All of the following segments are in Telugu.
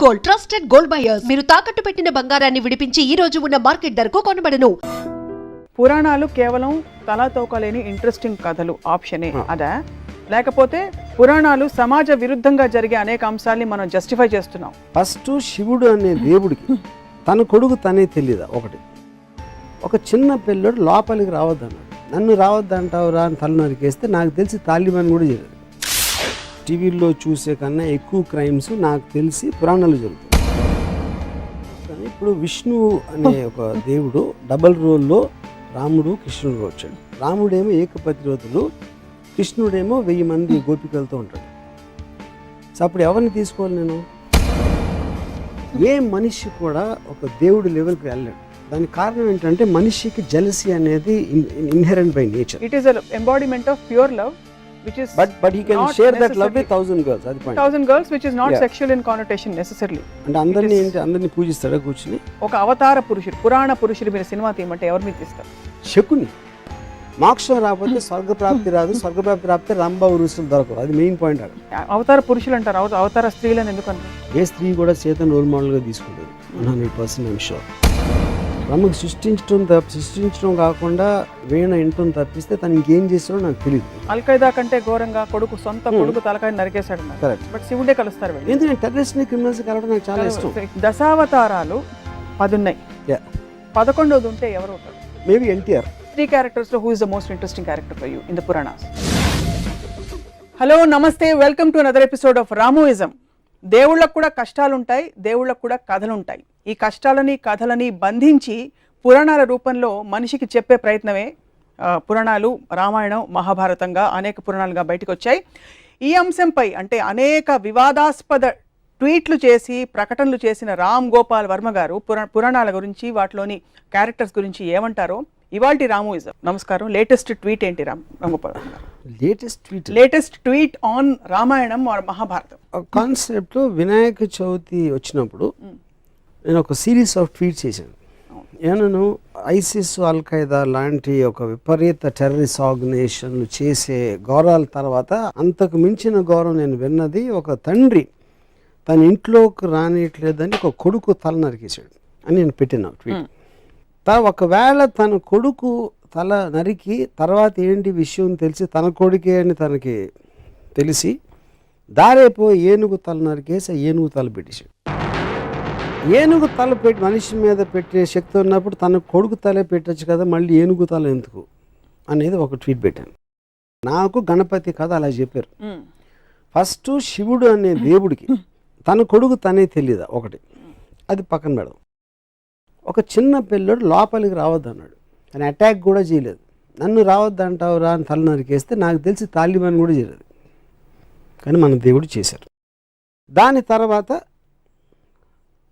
Gold, trusted gold buyers. మీరు తాకట్టు పెట్టిన బంగారాన్ని విడిపించి ఈ రోజు ఉన్న మార్కెట్ ధరకు కొనబడను. పురాణాలు కేవలం తలాతోకలేని ఇంట్రెస్టింగ్ కథలు ఆప్షనే అదా, లేకపోతే పురాణాలు సమాజ విరుద్ధంగా జరిగే అనేక అంశాలని మనం జస్టిఫై చేస్తున్నాం? ఫస్ట్ శివుడు అనే దేవుడికి తన కొడుకు తనే తెలియదా? ఒకటి, ఒక చిన్న పిల్లడు లోపలికి రావద్దన్నాడు. నన్ను రావద్దంటావురా అని తల నరికేస్తే నాకు తెలిసి తాలిబాన్ కూడా చేయలేదు. టీవీల్లో చూసే కన్నా ఎక్కువ క్రైమ్స్ నాకు తెలిసి పురాణాలు జరుగుతాయి. కానీ ఇప్పుడు విష్ణువు అనే ఒక దేవుడు డబల్ రోల్లో రాముడు కృష్ణుడు వచ్చాడు. రాముడేమో ఏకపతిరోధులు, కృష్ణుడేమో 1000 మంది గోపికలతో ఉంటాడు. సో అప్పుడు ఎవరిని తీసుకోవాలి నేను? ఏ మనిషి కూడా ఒక దేవుడి లెవెల్కి వెళ్ళాడు. దానికి కారణం ఏంటంటే మనిషికి జెలసీ అనేది inherent by nature. It is embodiment of pure love which is but he can share that love with 1000 girls. అది point. 1000 girls which is not sexual in connotation necessarily. అంటే అందరిని పూజిస్తాడా కూర్చుని? ఒక అవతార పురుషుడు, పురాణ పురుషుడు మీరు సినిమా తీయమంటే ఎవరు మీరు తీస్తారు? శకుని. మోక్షం రాకపోతే స్వర్గప్రాప్తి రాదు, స్వర్గప్రాప్తి రాకపోతే రంభ ఉరుసులు దొరకవు. అది మెయిన్ పాయింట్. అవతార పురుషులు అంటారు, అవతార స్త్రీలను ఎందుకు అంటారు? ఏ స్త్రీ కూడా చేతను రోల్ మోడల్గా తీసుకుంటుంది. 100% ఐమ్ షూర్. బ్రహ్మకు సృష్టించడం కాకుండా వీణ ఇంటం తప్పిస్తే తను ఇంకేం చేస్తాడో నాకు తెలియదు. అల్ఖైదా కంటే ఘోరంగా సొంత కొడుకు తలకాయ నరికేశాడు. కరెక్ట్. బట్ శివుడే కలుస్తారు. ఎందుకంటే టెర్రరిస్ట్ క్రిమినల్స్ కలవడం నాకు చాలా ఇష్టం. దశావతారాలు 10 ఉన్నాయి. 11వది ఉంటే ఎవరు అవుతారు? మేబీ ఎన్టీఆర్. 3 characters లో who is the most interesting character for you in the Puranas? Hello, నమస్తే, welcome to another episode of Ramoism. దేవుళ్ళకు కూడా కష్టాలుంటాయి, దేవుళ్ళకు కూడా కథలుంటాయి. ఈ కష్టాలని కథలని బంధించి పురాణాల రూపంలో మనిషికి చెప్పే ప్రయత్నమే పురాణాలు. రామాయణం, మహాభారతంగా అనేక పురాణాలుగా బయటకు వచ్చాయి. ఈ అంశంపై అంటే అనేక వివాదాస్పద ట్వీట్లు చేసి ప్రకటనలు చేసిన రామ్ గోపాల్ వర్మ గారు పురాణాల గురించి, వాటిలోని క్యారెక్టర్స్ గురించి ఏమంటారో ఇవాల్టి రామోయిజం. నమస్కారం. లేటెస్ట్ ట్వీట్ ఏంటి రామ్ గోపాల్ వర్మ గారు? Latest tweet on Ramayanam Mahabharatam concept. Vinayaka Chavithi వచ్చినప్పుడు నేను ఒక సిరీస్ ఆఫ్ ట్వీట్స్ చేశాను. నేను ఐసిస్, అల్ఖైదా లాంటి ఒక విపరీత టెర్రరిస్ట్ ఆర్గనైజేషన్లు చేసే ఘోరాల తర్వాత అంతకు మించిన ఘోరం నేను విన్నది, ఒక తండ్రి తన ఇంట్లోకి రానియట్లేదని ఒక కొడుకు తల నరికేశాడు అని నేను పెట్టిన ట్వీట్. ఒకవేళ తన కొడుకు తల నరికి తర్వాత ఏంటి విషయం తెలిసి తన కొడుకే అని తనకి తెలిసి దారేపో ఏనుగు తల నరికేసి ఏనుగు తల పెట్టేశాడు. ఏనుగు తల పెట్టి మనిషి మీద పెట్టే శక్తి ఉన్నప్పుడు తన కొడుకు తలే పెట్టచ్చు కదా, మళ్ళీ ఏనుగు తల ఎందుకు అనేది ఒక ట్వీట్ పెట్టాను. నాకు గణపతి కథ అలా చెప్పారు. ఫస్ట్ శివుడు అనే దేవుడికి తన కొడుకు తనే తెలియదా? ఒకటి, అది పక్కన పెడదాం. ఒక చిన్న పిల్లడు లోపలికి రావద్దన్నాడు. కానీ అటాక్ కూడా చేయలేదు. నన్ను రావద్దంటావురా అని తల నరికేస్తే నాకు తెలిసి తాలిబాన్ కూడా చేయలేదు. కానీ మన దేవుడు చేశారు. దాని తర్వాత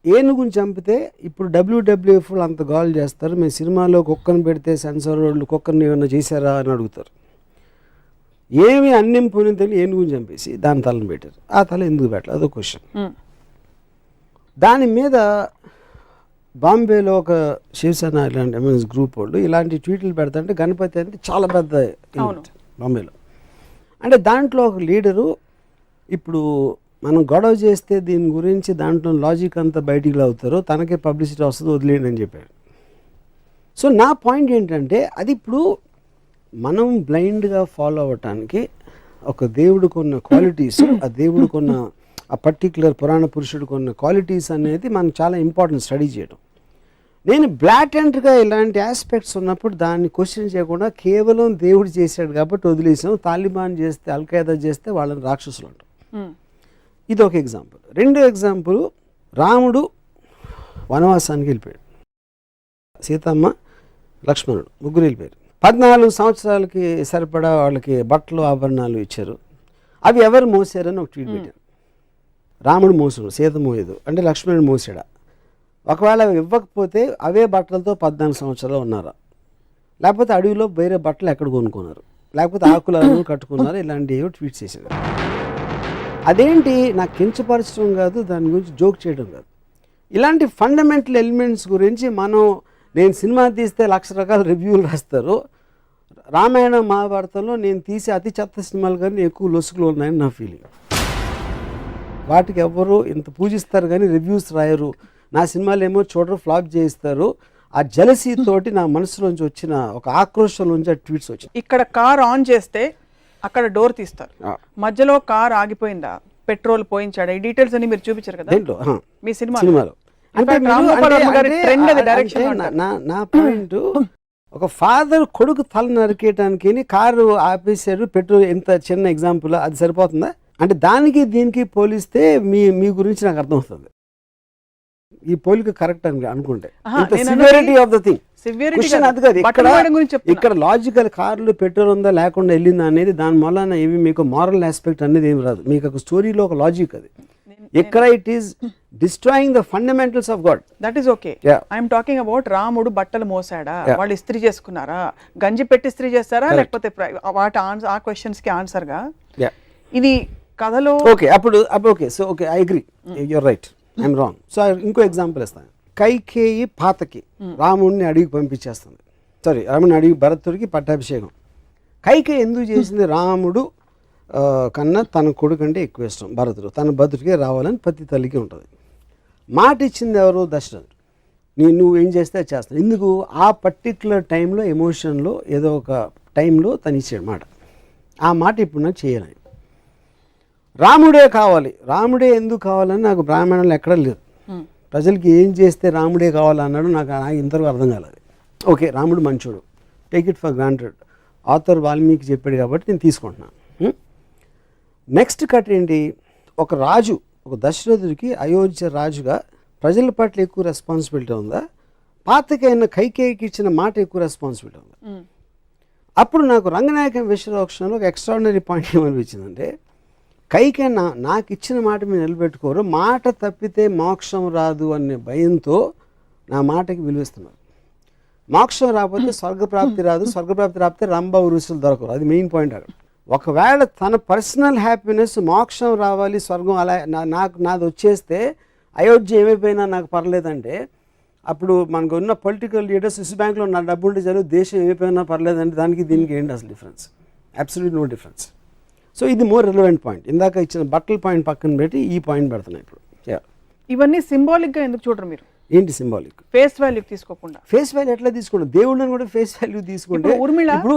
ఏనుగుని చంపితే ఇప్పుడు WWF అంత గోల్ చేస్తారు. మేము సినిమాలో కుక్కను పెడితే సెన్సార్ వాళ్ళు కుక్కర్ని ఏమన్నా చేశారా అని అడుగుతారు. ఏమి అన్నం పోయిన తెలియదు, ఏనుగుని చంపేసి దాని తలను పెట్టారు. ఆ తల ఎందుకు పెట్టలేదు? అదో క్వశ్చన్. దాని మీద బాంబేలో ఒక శివసేన ఇలాంటి ఎంఎన్స్ గ్రూప్ వాళ్ళు ఇలాంటి ట్వీట్లు పెడతాంటే గణపతి అంటే చాలా పెద్ద బాంబేలో. అంటే దాంట్లో ఒక లీడరు ఇప్పుడు మనం గొడవ చేస్తే దీని గురించి దాంట్లో లాజిక్ అంతా బయటికి అవుతారో తనకే పబ్లిసిటీ వస్తుంది, వదిలేయండి అని చెప్పాడు. సో నా పాయింట్ ఏంటంటే అది ఇప్పుడు మనం బ్లైండ్గా ఫాలో అవ్వటానికి ఒక దేవుడికి ఉన్న క్వాలిటీస్, ఆ దేవుడికి ఉన్న ఆ పర్టిక్యులర్ పురాణ పురుషుడికి ఉన్న క్వాలిటీస్ అనేది మనకు చాలా ఇంపార్టెంట్ స్టడీ చేయడం. నేను బ్లాటెంట్గా ఇలాంటి ఆస్పెక్ట్స్ ఉన్నప్పుడు దాన్ని క్వశ్చన్ చేయకుండా కేవలం దేవుడు చేశాడు కాబట్టి వదిలేసాం. తాలిబాన్ చేస్తే, అల్ఖైదా చేస్తే వాళ్ళని రాక్షసులు అంటాం. ఇది ఒక ఎగ్జాంపుల్. రెండో ఎగ్జాంపుల్, రాముడు వనవాసానికి వెళ్ళిపోయాడు. సీతమ్మ, లక్ష్మణుడు ముగ్గురు వెళ్ళిపోయారు. 14 సంవత్సరాలకి సరిపడా వాళ్ళకి బట్టలు ఆభరణాలు ఇచ్చారు. అవి ఎవరు మోసారని ఒక ట్వీట్ పెట్టాను. రాముడు మోసాడు, సీత మోయదు అంటే లక్ష్మణుడు మోసాడా? ఒకవేళ ఇవ్వకపోతే అవే బట్టలతో 14 సంవత్సరాలు ఉన్నారా? లేకపోతే అడవిలో వేరే బట్టలు ఎక్కడ కొనుక్కున్నారు? లేకపోతే ఆకులను కట్టుకున్నారు? ఇలాంటివి ట్వీట్ చేశారు. అదేంటి నాకు కించపరచడం కాదు, దాని గురించి జోక్ చేయడం కాదు. ఇలాంటి ఫండమెంటల్ ఎలిమెంట్స్ గురించి నేను సినిమా తీస్తే 1,00,000 రకాల రివ్యూలు రాస్తారు. రామాయణ మహాభారతంలో నేను తీసే అతి చెత్త సినిమాలు కానీ ఎక్కువ లొసుకులు ఉన్నాయని నా ఫీలింగ్. వాటికి ఎవరు ఇంత పూజిస్తారు కానీ రివ్యూస్ రాయరు, నా సినిమాలు ఏమో చూడరు, ఫ్లాప్ చేయిస్తారు. ఆ జలసీ తోటి నా మనసులోంచి వచ్చిన ఒక ఆక్రోషంలోంచి ఆ ట్వీట్స్ వచ్చాయి. ఇక్కడ కార్ ఆన్ చేస్తే అక్కడ డోర్ తీస్తారు, మధ్యలో కార్ ఆగిపోయిందా, పెట్రోల్ పోయించాడా, ఈ డీటెయిల్స్ అన్ని మీరు చూపించారు కదా దేంట్లో మీ సినిమాలో. అంటే నా పాయింట్, ఒక ఫాదర్ కొడుకు తల నరికేయడానికి కారు ఆపేశారు, పెట్రోల్, ఎంత చిన్న ఎగ్జాంపుల్, అది సరిపోతుందా? అంటే దానికి దీనికి పోలిస్తే మీ గురించి నాకు అర్థమవుతుంది. ఈ పోలిక కరెక్ట్ అని అనుకుంటే severity of the thing, question అది కాదు. ఇక్కడ లాజికల్ కార్లు పెట్రోల్ ఉందా లేకుండా వెళ్ళిందా అనేది దాని వలన ఏమి మీకు మారల్ ఆస్పెక్ట్ అనేది ఏమి రాదు. మీకు ఒక స్టోరీలో ఒక లాజిక్ అది. ఇక్కడ it is destroying the fundamentals of God. That is okay. I'm talking about రాముడు బట్టలు మోసాడా, వాళ్ళు ఇస్త్రీ చేసుకున్నారా, గంజి పెట్టి ఇస్త్రీ చేస్తారా, లేకపోతే వాటి ఆ క్వశ్చన్స్ కి ఆన్సర్ గా ఇది కథలో. ఓకే, అప్పుడు okay, so okay, I agree, you're right, I'm wrong. So ఇంకో ఎగ్జాంపుల్ ఇస్తాను. కైకేయి పాతకి రాముడిని అడిగి పంపించేస్తుంది, సారీ రాముడిని అడిగి భరతుడికి పట్టాభిషేకం. కైకేయి ఎందుకు చేసింది? రాముడు కన్నా తన కొడుకు అంటే ఎక్కువ ఇష్టం భరతుడు, తన భరతుడికే రావాలని ప్రతి తల్లికి ఉంటుంది. మాట ఇచ్చింది ఎవరు? దశరథుడు. నువ్వు ఏం చేస్తే చేస్తాను. ఎందుకు? ఆ పర్టిక్యులర్ టైంలో ఎమోషన్లో ఏదో ఒక టైంలో తను ఇచ్చాడు మాట. ఆ మాట ఇప్పుడు నాకు చేయాలని, రాముడే కావాలి. రాముడే ఎందుకు కావాలని నాకు బ్రాహ్మణంలో ఎక్కడా లేదు. ప్రజలకి ఏం చేస్తే రాముడే కావాలన్నాడు నాకు ఇంతవరకు అర్థం కాలేదు. ఓకే, రాముడు మంచోడు, take it for granted, author Valmiki చెప్పాడు కాబట్టి నేను తీసుకుంటున్నాను. నెక్స్ట్ కట్ ఏంటి? ఒక రాజు, ఒక దశరథుడికి అయోధ్య రాజుగా ప్రజల పట్ల ఎక్కువ రెస్పాన్సిబిలిటీ ఉందా, పాతకైన కైకేయికి ఇచ్చిన మాట ఎక్కువ రెస్పాన్సిబిలిటీ ఉందా? అప్పుడు నాకు రంగనాయకం విశ్వరోక్షణలో ఒక ఎక్స్ట్రాడినరీ పాయింట్ ఏమనిపించిందంటే, కైకే నాకు ఇచ్చిన మాట మీరు నిలబెట్టుకోరు, మాట తప్పితే మోక్షం రాదు అనే భయంతో నా మాటకి విలువిస్తున్నారు. మోక్షం రాకపోతే స్వర్గప్రాప్తి రాదు, స్వర్గప్రాప్తి రాకపోతే రంభ ఉరుసులు దొరకరు. అది మెయిన్ పాయింట్ అక్కడ. ఒకవేళ తన పర్సనల్ హ్యాపీనెస్, మోక్షం రావాలి, స్వర్గం అలా నాది వచ్చేస్తే అయోధ్య ఏమైపోయినా నాకు పర్లేదంటే, అప్పుడు మనకు ఉన్న పొలిటికల్ లీడర్స్ స్విస్ బ్యాంక్లో నా డబ్బు ఉంటే చాలు, దేశం ఏమైపోయినా పర్లేదంటే దానికి దీనికి ఏంటి అసలు difference? Absolute no difference. So ఇది మోర్ రిలవెంట్ పాయింట్. ఇందాక ఇచ్చిన బట్టల పాయింట్ పక్కన పెట్టి ఈ పాయింట్ పెడుతున్నాయి ఇప్పుడు. ఇవన్నీ సింబాలిక్గా ఎందుకు చూడరు మీరు? ఏంటి సింబాలిక్? ఫేస్ వాల్యూ తీసుకోకుండా. ఫేస్ వాల్యూ ఎట్లా తీసుకోండి? దేవుళ్ళని కూడా ఫేస్ వాల్యూ తీసుకుంటే ఇప్పుడు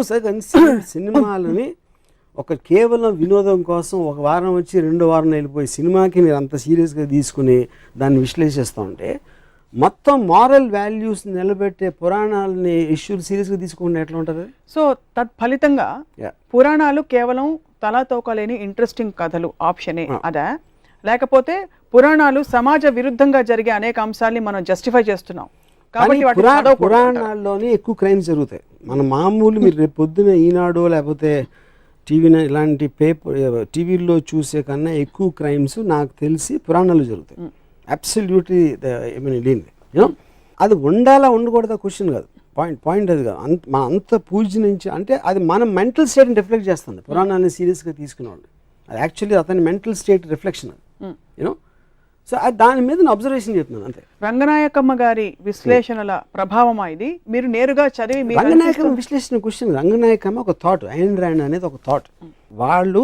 సినిమాలని ఒక కేవలం వినోదం కోసం ఒక వారం వచ్చి 2 వారం వెళ్ళిపోయి సినిమాకి మీరు అంత సీరియస్గా తీసుకుని దాన్ని విశ్లేషిస్తూ ఉంటే, మొత్తం మారల్ వాల్యూస్ నిలబెట్టే పురాణాలని ఇష్యూలు సీరియస్గా తీసుకుంటే ఎట్లా ఉంటుంది? సో తత్ఫలితంగా పురాణాలు కేవలం తలా తోకలేని ఇంట్రెస్టింగ్ కథలు ఆప్షనే అదా, లేకపోతే పురాణాలు సమాజ విరుద్ధంగా జరిగే అనేక అంశాలని మనం జస్టిఫై చేస్తున్నాం కాబట్టి పురాణాల్లోనే ఎక్కువ క్రైమ్స్ జరుగుతాయి. మన మామూలు మీరు రేపు పొద్దున ఈనాడు లేకపోతే టీవీ ఇలాంటి టీవీల్లో చూసే కన్నా ఎక్కువ క్రైమ్స్ నాకు తెలిసి పురాణాలు జరుగుతాయి. అబ్సల్యూట్లీ లేనిది. యూనో అది ఉండాలా ఉండకూడదా క్వశ్చన్ కాదు, పాయింట్ అది కాదు. అంత పూజ నుంచి అంటే అది మన మెంటల్ స్టేట్ని రిఫ్లెక్ట్ చేస్తుంది. పురాణాన్ని సీరియస్గా తీసుకునేవాళ్ళు అది యాక్చువల్లీ అతని మెంటల్ స్టేట్ రిఫ్లెక్షన్ అది. యూనో సో దాని మీద నేను అబ్జర్వేషన్ చెప్తున్నాను అంతే. రంగనాయకమ్మ గారి విశ్లేషణల ప్రభావం ఇది మీరు నేరుగా చదివి. రంగనాయకమ్మ విశ్లేషణ క్వశ్చన్, రంగనాయకమ్మ ఒక థాట్, ఐన్ ర్యాండ్ అనేది ఒక థాట్. వాళ్ళు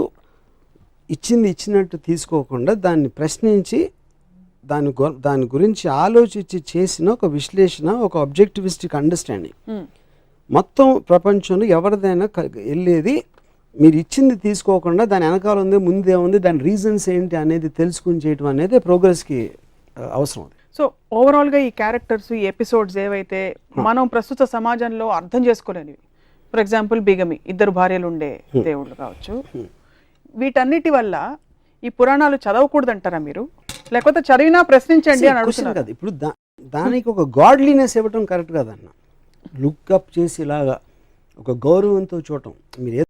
ఇచ్చినట్టు తీసుకోకుండా దాన్ని ప్రశ్నించి దాని గురించి ఆలోచించి చేసిన ఒక విశ్లేషణ, ఒక ఆబ్జెక్టివిస్టిక్ అండర్స్టాండింగ్. మొత్తం ప్రపంచంలో ఎవరిదైనా వెళ్ళేది మీరు ఇచ్చింది తీసుకోకుండా దాని వెనకాల ఉంది, ముందే ఉంది, దాని రీజన్స్ ఏంటి అనేది తెలుసుకుని చేయటం అనేది ప్రోగ్రెస్కి అవసరం. సో ఓవరాల్గా ఈ క్యారెక్టర్స్, ఈ ఎపిసోడ్స్ ఏవైతే మనం ప్రస్తుత సమాజంలో అర్థం చేసుకోలేనివి, ఫర్ ఎగ్జాంపుల్ బిగమి, 2 భార్యలు ఉండే దేవుళ్ళు కావచ్చు, వీటన్నిటి వల్ల ఈ పురాణాలు చదవకూడదంటారా మీరు? లేకపోతే చదివినా ప్రశ్నించండి అని అడుగుతున్నారు కదా. ఇప్పుడు దానికి ఒక గాడ్లీనెస్ ఇవ్వటం కరెక్ట్ కదన్న. లుక్అప్ చేసి ఇలాగా ఒక గౌరవంతో చూడటం. మీరు